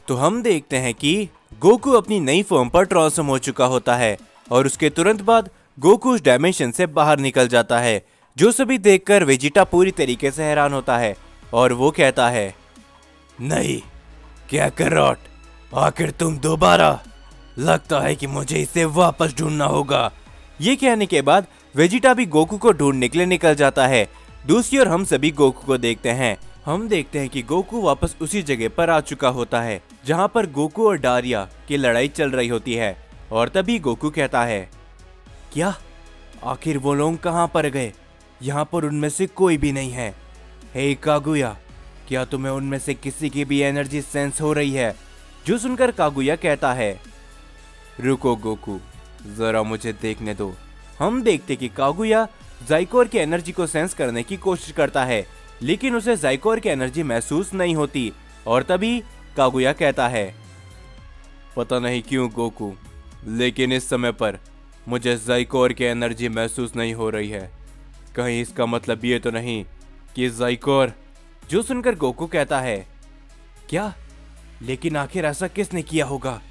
तो हम देखते हैं कि गोकू अपनी नई फॉर्म पर ट्रांसफॉर्म हो चुका होता है और उसके तुरंत बाद गोकू उस डायमेंशन से बाहर निकल जाता है, जो सभी देखकर वेजिटा पूरी तरीके से हैरान होता है और वो कहता है, नहीं, क्या कैरोट, आखिर तुम दोबारा? लगता है कि मुझे इसे वापस ढूंढना होगा। ये कहने के बाद वेजिटा भी गोकू को ढूंढने के लिए निकल जाता है। दूसरी ओर हम सभी गोकू को देखते हैं। हम देखते हैं कि गोकू वापस उसी जगह पर आ चुका होता है जहां पर गोकू और डारिया की लड़ाई चल रही होती है और तभी गोकू कहता है, क्या? आखिर वो लोग कहां पर गए? यहाँ पर उनमें से कोई भी नहीं है। हे कागुया, क्या तुम्हें उनमें से किसी की भी एनर्जी सेंस हो रही है? जो सुनकर कागुया कहता है, रुको गोकू, जरा मुझे देखने दो। हम देखते कि कागुया ज़ाइकोर की एनर्जी को सेंस करने की कोशिश करता है, लेकिन उसे ज़ाइकोर की एनर्जी महसूस नहीं होती और तभी कागुया कहता है, पता नहीं क्यों गोकू, लेकिन इस समय पर मुझे ज़ाइकोर की एनर्जी महसूस नहीं हो रही है। कहीं इसका मतलब ये तो नहीं कि ज़ाइकोर? जो सुनकर गोकू कहता है, क्या? लेकिन आखिर ऐसा किसने किया होगा?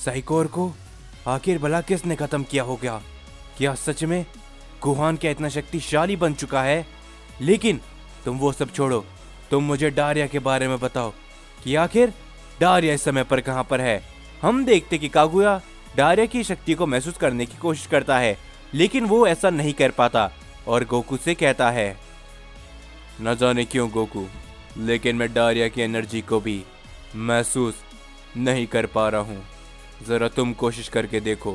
ज़ाइकोर को आखिर भला किसने खत्म किया होगा? क्या सच में गोहान क्या इतना शक्तिशाली बन चुका है? लेकिन तुम वो सब छोड़ो, तुम मुझे डारिया के बारे में बताओ कि आखिर डारिया इस समय पर कहां पर है। हम देखते कि कागुया डारिया की शक्ति को महसूस करने की कोशिश करता है, लेकिन वो ऐसा नहीं कर पाता और गोकू से कहता है, न जाने क्यों गोकू, लेकिन मैं डारिया की एनर्जी को भी महसूस नहीं कर पा रहा हूँ। ज़रा तुम कोशिश करके देखो,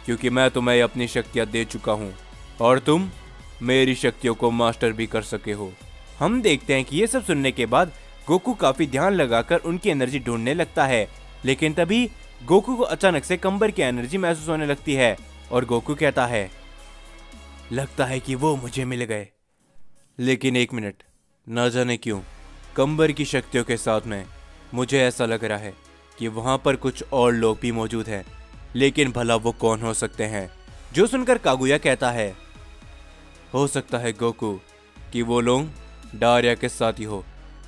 क्योंकि मैं तुम्हें अपनी शक्तियाँ दे चुका हूँ और तुम मेरी शक्तियों को मास्टर भी कर सके हो। हम देखते हैं कि ये सब सुनने के बाद गोकू काफ़ी ध्यान लगाकर उनकी एनर्जी ढूंढने लगता है, लेकिन तभी गोकू को अचानक से कंबर की एनर्जी महसूस होने लगती है और गोकू कहता है, लगता है कि वो मुझे मिल गए। लेकिन एक मिनट, न जाने क्यों कंबर की शक्तियों के साथ में मुझे ऐसा लग रहा है कि वहां पर कुछ और लोग भी मौजूद हैं, लेकिन भला वो कौन हो सकते हैं? जो सुनकर कागुया कहता है, हो सकता है गोकू कि वो लोग डारिया के साथ ही हो।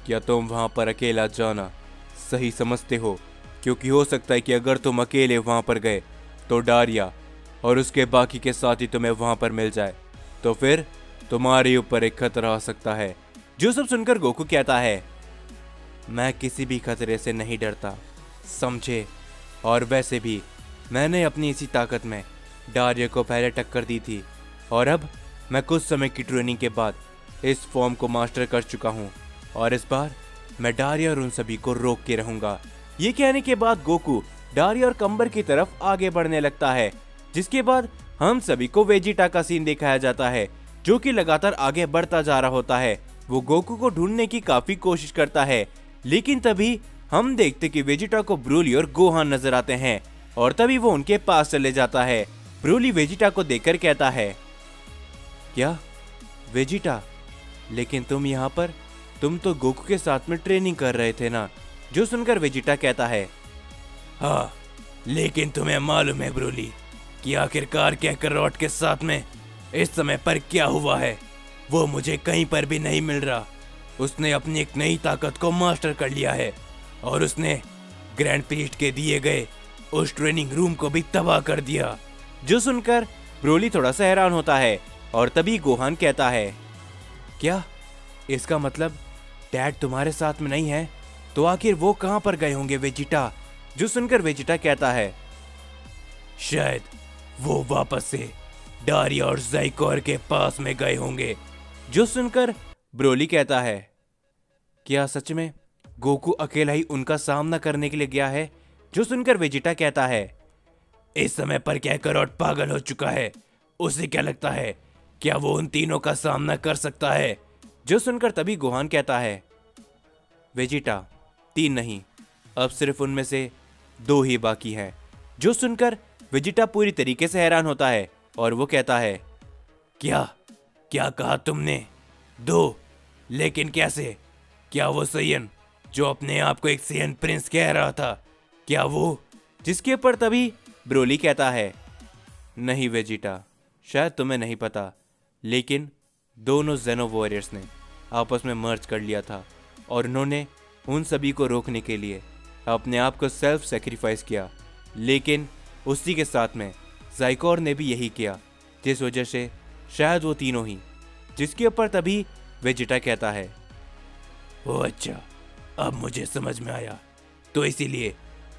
क्या तुम वहां पर अकेला जाना सही समझते हो? क्योंकि हो सकता है कि अगर तुम अकेले वहां पर गए तो डारिया और उसके बाकी के साथी तुम्हें वहां पर मिल जाए, तो फिर तुम्हारे ऊपर एक खतरा आ सकता है। जो सब सुनकर गोकू कहता है, मैं किसी भी खतरे से नहीं डरता, समझे? और वैसे भी मैंने अपनी इसी ताकत में डारिया को पहले टक्कर दी थी और अब मैं कुछ समय की ट्रेनिंग के बाद इस फॉर्म को मास्टर कर चुका हूँ और इस बार मैं डारिया और उन सभी को रोक के रहूंगा। ये कहने के बाद गोकू डारिया और कंबर की तरफ आगे बढ़ने लगता है, जिसके बाद हम सभी को वेजिटा का सीन दिखाया जाता है, जो कि लगातार आगे बढ़ता जा रहा होता है। वो गोकू को ढूंढने की काफी कोशिश करता है, लेकिन तभी हम देखते कि वेजिटा को ब्रोली और गोहान नजर आते हैं और तभी वो उनके पास चले जाता है। ब्रोली वेजिटा को देखकर कहता है, क्या वेजिटा, लेकिन तुम यहाँ पर? तुम तो गोकू के साथ में ट्रेनिंग कर रहे थे ना? जो सुनकर वेजिटा कहता है, हाँ, लेकिन तुम्हें मालूम है ब्रोली कि आखिरकार कैकरोट के साथ में इस समय पर क्या हुआ है? वो मुझे कहीं पर भी नहीं मिल रहा। उसने अपनी एक नई ताकत को मास्टर कर लिया है और उसने ग्रैंड प्रीस्ट के दिए गए उस ट्रेनिंग रूम को भी तबाह कर दिया। जो सुनकर ब्रोली थोड़ा सा हैरान होता है और तभी गोहान कहता है, क्या? इसका मतलब डैड तुम्हारे साथ में नहीं है? तो आखिर वो कहां पर गए होंगे वेजिटा? जो सुनकर वेजिटा कहता है, शायद वो वापस से डारिया और ज़ाइकोर के पास में गए होंगे। जो सुनकर ब्रोली कहता है, क्या सच में गोकू अकेला ही उनका सामना करने के लिए गया है? जो सुनकर वेजिटा कहता है, इस समय पर कैकरोट पागल हो चुका है। उसे क्या लगता है, क्या वो उन तीनों का सामना कर सकता है? जो सुनकर तभी गोहान कहता है, वेजिटा, 3 नहीं, अब सिर्फ उनमें से 2 ही बाकी हैं। जो सुनकर वेजिटा पूरी तरीके से हैरान होता है और वो कहता है, क्या क्या कहा तुमने? 2? लेकिन कैसे? क्या वो सैयन जो अपने आप को एक सैयन प्रिंस कह रहा था, क्या वो? जिसके ऊपर तभी ब्रोली कहता है, नहीं वेजिटा, शायद तुम्हें नहीं पता, लेकिन दोनों जेनो वॉरियर्स ने आपस में मर्ज कर लिया था और उन्होंने उन सभी को रोकने के लिए अपने आप को सेल्फ सेक्रीफाइस किया, लेकिन उसी के साथ में ज़ाइकोर ने भी यही किया, जिस वजह से शायद वो तीनों ही। जिसके ऊपर तभी वेजिटा कहता है, ओह अच्छा, अब मुझे समझ में आया। तो इसीलिए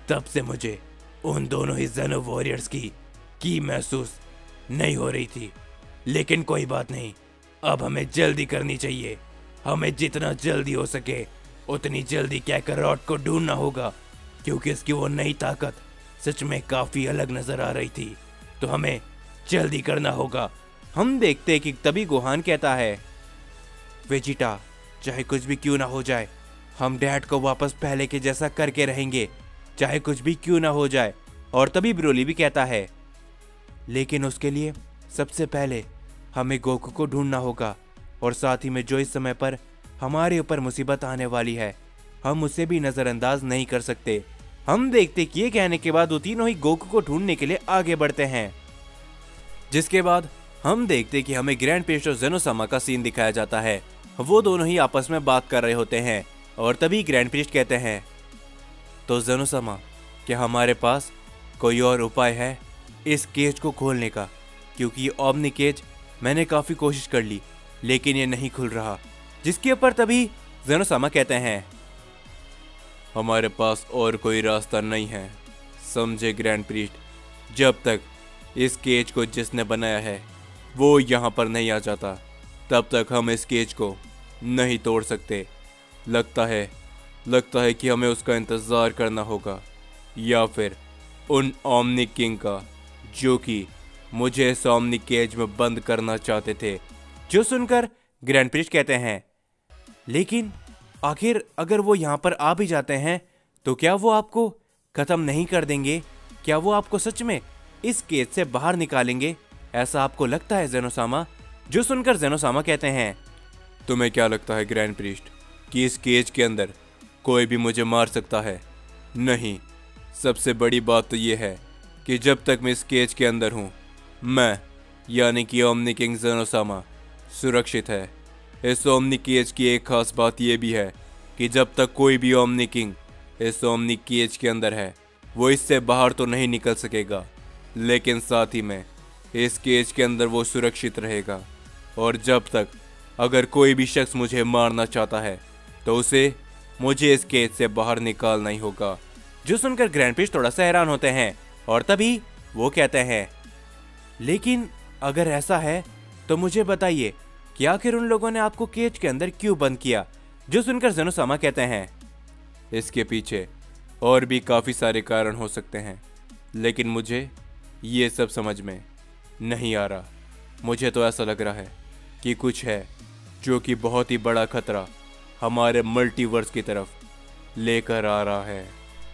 तब से मुझे उन दोनों ही ज़ेनो वॉरियर्स की महसूस नहीं हो रही थी। लेकिन कोई बात नहीं, अब हमें जल्दी करनी चाहिए। हमें जितना जल्दी हो सके उतनी जल्दी कैकरॉट को ढूंढना होगा, क्योंकि इसकी वो नई ताकत सच में काफ़ी अलग नज़र आ रही थी। तो हमें जल्दी करना होगा। हम देखते हैं कि तभी गोहान कहता है, वेजिटा, चाहे कुछ भी क्यों ना हो जाए, हम डैड को वापस पहले के जैसा करके रहेंगे, चाहे कुछ भी क्यों ना हो जाए। और तभी ब्रोली भी कहता है, लेकिन उसके लिए सबसे पहले हमें गोकू को ढूंढना होगा, और साथ ही में जो इस समय पर हमारे ऊपर मुसीबत आने वाली है, हम उसे भी नज़रअंदाज नहीं कर सकते। हम देखते कि ये कहने के बाद वो तीनों ही गोकू को ढूंढने के लिए आगे बढ़ते हैं। जिसके बाद हम देखते कि हमें ग्रैंड प्रीस्ट और ज़ेनोसामा का सीन दिखाया जाता है। वो दोनों ही आपस में बात कर रहे होते हैं, और तभी ग्रैंड प्रीस्ट कहते हैं, तो ज़ेनोसामा, क्या हमारे पास कोई और उपाय है इस केज को खोलने का? क्योंकि ये ओमनी केज मैंने काफ़ी कोशिश कर ली, लेकिन ये नहीं खुल रहा। जिसके ऊपर तभी ज़ेनोसामा कहते हैं, हमारे पास और कोई रास्ता नहीं है, समझे ग्रैंड प्रीस्ट। जब तक इस केज को जिसने बनाया है वो यहाँ पर नहीं आ जाता, तब तक हम इस केज को नहीं तोड़ सकते। लगता है कि हमें उसका इंतज़ार करना होगा, या फिर उन ओमनी किंग का, जो कि मुझे इस ओमनी केज में बंद करना चाहते थे। जो सुनकर ग्रैंड प्रीस्ट कहते हैं, लेकिन आखिर अगर वो यहाँ पर आ भी जाते हैं तो क्या वो आपको ख़त्म नहीं कर देंगे? क्या वो आपको सच में इस केज से बाहर निकालेंगे? ऐसा आपको लगता है ज़ेनोसामा? जो सुनकर ज़ेनोसामा कहते हैं, तुम्हें क्या लगता है ग्रैंड प्रीस्ट कि इस केज के अंदर कोई भी मुझे मार सकता है? नहीं, सबसे बड़ी बात तो ये है कि जब तक मैं इस केज के अंदर हूँ, मैं यानी कि ओमनी किंग ज़ेनोसामा सुरक्षित है। इस ओमनी केज की एक खास बात यह भी है कि जब तक कोई भी ओमनी किंग इस ओमनी केज के अंदर है, वो इससे बाहर तो नहीं निकल सकेगा, लेकिन साथ ही में इस केज के अंदर वो सुरक्षित रहेगा। और जब तक अगर कोई भी शख्स मुझे मारना चाहता है तो उसे मुझे इस केज से बाहर निकालना ही होगा। जो सुनकर ग्रैंड प्रीस्ट थोड़ा सा हैरान होते हैं, और तभी वो कहते हैं, लेकिन अगर ऐसा है तो मुझे बताइए कि आखिर उन लोगों ने आपको केज के अंदर क्यों बंद किया? जो सुनकर ज़ेनोसामा कहते हैं, इसके पीछे और भी काफ़ी सारे कारण हो सकते हैं, लेकिन मुझे ये सब समझ में नहीं आ रहा। मुझे तो ऐसा लग रहा है कि कुछ है जो कि बहुत ही बड़ा खतरा हमारे मल्टीवर्स की तरफ लेकर आ रहा है।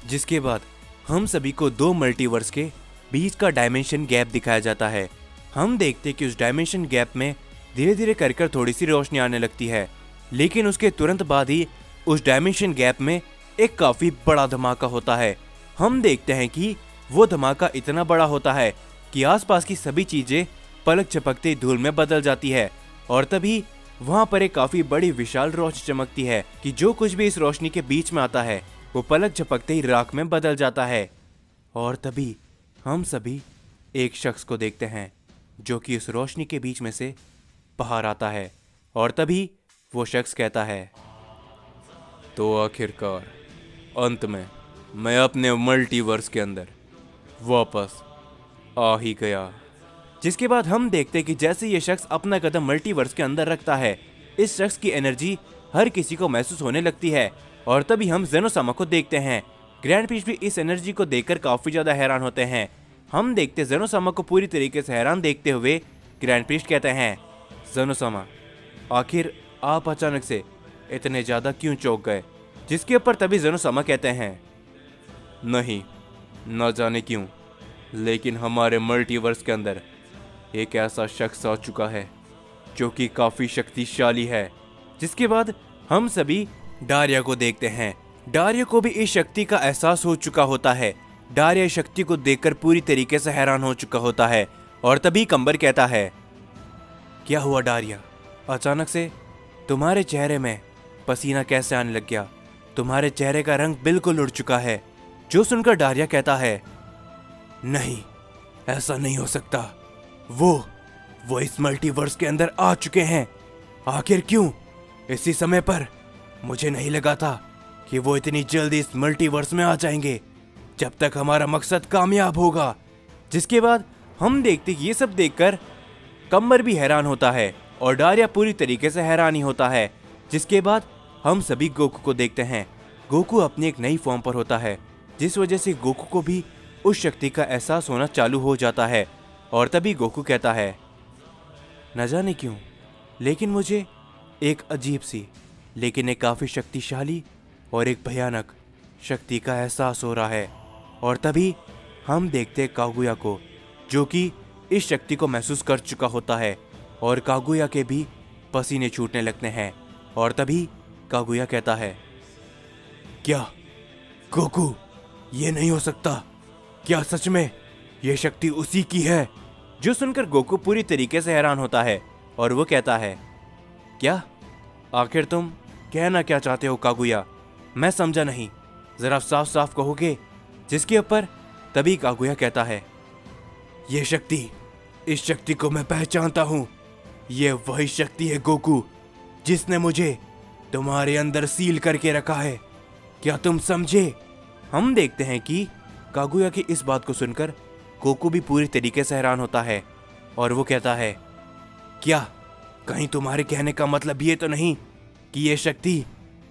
जिसके बाद हम सभी को दो मल्टीवर्स के बीच का डायमेंशन गैप दिखाया जाता है। हम देखते कि उस डायमेंशन गैप में धीरे धीरे कर थोड़ी सी रोशनी आने लगती है, लेकिन उसके तुरंत बाद ही उस डायमेंशन गैप में एक काफ़ी बड़ा धमाका होता है। हम देखते हैं कि वो धमाका इतना बड़ा होता है कि आसपास की सभी चीज़ें पलक झपकते धूल में बदल जाती है, और तभी वहाँ पर एक काफ़ी बड़ी विशाल रोशनी चमकती है कि जो कुछ भी इस रोशनी के बीच में आता है वो पलक झपकते ही राख में बदल जाता है। और तभी हम सभी एक शख्स को देखते हैं जो कि उस रोशनी के बीच में से बाहर आता है, और तभी वो शख्स कहता है, तो आखिरकार अंत में मैं अपने मल्टीवर्स के अंदर वापस आ ही गया। जिसके बाद हम देखते कि जैसे ये शख्स अपना कदम मल्टीवर्स के अंदर रखता है, इस शख्स की एनर्जी हर किसी को महसूस होने लगती है, और तभी हम ज़ेनोसामा को देखते हैं। ग्रैंड प्रीस्ट भी इस एनर्जी को देखकर काफ़ी ज़्यादा हैरान होते हैं। हम देखते ज़ेनोसामा को पूरी तरीके से हैरान देखते हुए ग्रैंड प्रीस्ट कहते हैं, ज़ेनोसामा, आखिर आप अचानक से इतने ज़्यादा क्यों चौंक गए? जिसके ऊपर तभी ज़ेनोसामा कहते हैं, नहीं, न जाने क्यों, लेकिन हमारे मल्टीवर्स के अंदर एक ऐसा शख्स आ चुका है जो कि काफ़ी शक्तिशाली है। जिसके बाद हम सभी डारिया को देखते हैं। डारिया को भी इस शक्ति का एहसास हो चुका होता है। डारिया इस शक्ति को देखकर पूरी तरीके से हैरान हो चुका होता है, और तभी कंबर कहता है, क्या हुआ डारिया? अचानक से तुम्हारे चेहरे में पसीना कैसे आने लग गया? तुम्हारे चेहरे का रंग बिल्कुल उड़ चुका है। जो सुनकर डारिया कहता है, नहीं, ऐसा नहीं हो सकता। वो इस मल्टीवर्स के अंदर आ चुके हैं। आखिर क्यों? इसी समय पर मुझे नहीं लगा था कि वो इतनी जल्दी इस मल्टीवर्स में आ जाएंगे, जब तक हमारा मकसद कामयाब होगा। जिसके बाद हम देखते ये सब देखकर कम्बर भी हैरान होता है और डारिया पूरी तरीके से हैरान ही होता है। जिसके बाद हम सभी गोकू को देखते हैं। गोकू अपनी एक नई फॉर्म पर होता है, जिस वजह से गोकू को भी उस शक्ति का एहसास होना चालू हो जाता है। और तभी गोकू कहता है, न जाने क्यों, लेकिन मुझे एक अजीब सी लेकिन एक काफी शक्तिशाली और एक भयानक शक्ति का एहसास हो रहा है। और तभी हम देखते कागुया को, जो कि इस शक्ति को महसूस कर चुका होता है और कागुया के भी पसीने छूटने लगते हैं। और तभी कागुया कहता है, क्या गोकू, ये नहीं हो सकता। क्या सच में यह शक्ति उसी की है? जो सुनकर गोकू पूरी तरीके से हैरान होता है और वो कहता है, क्या? आखिर तुम कहना क्या चाहते हो कागुया? मैं समझा नहीं, जरा साफ साफ कहोगे? जिसके ऊपर तभी कागुया कहता है, ये शक्ति, इस शक्ति को मैं पहचानता हूं। ये वही शक्ति है गोकू, जिसने मुझे तुम्हारे अंदर सील करके रखा है। क्या तुम समझे? हम देखते हैं कि कागुया की इस बात को सुनकर गोकू भी पूरी तरीके से हैरान होता है और वो कहता है, क्या कहीं तुम्हारे कहने का मतलब ये तो नहीं कि ये शक्ति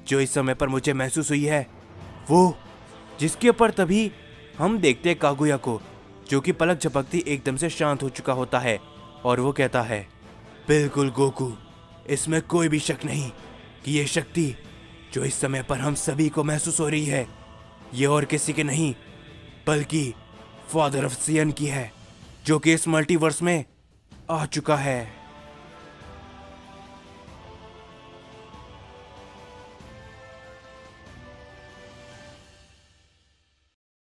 जो इस समय पर मुझे महसूस हुई है वो? जिसके ऊपर तभी हम देखते हैं कागुया को, जो कि पलक झपकती एकदम से शांत हो चुका होता है और वो कहता है, बिल्कुल गोकू, इसमें कोई भी शक नहीं कि ये शक्ति जो इस समय पर हम सभी को महसूस हो रही है, ये और किसी के नहीं बल्कि फादर ऑफ सियन की है, जो कि इस मल्टीवर्स में आ चुका है।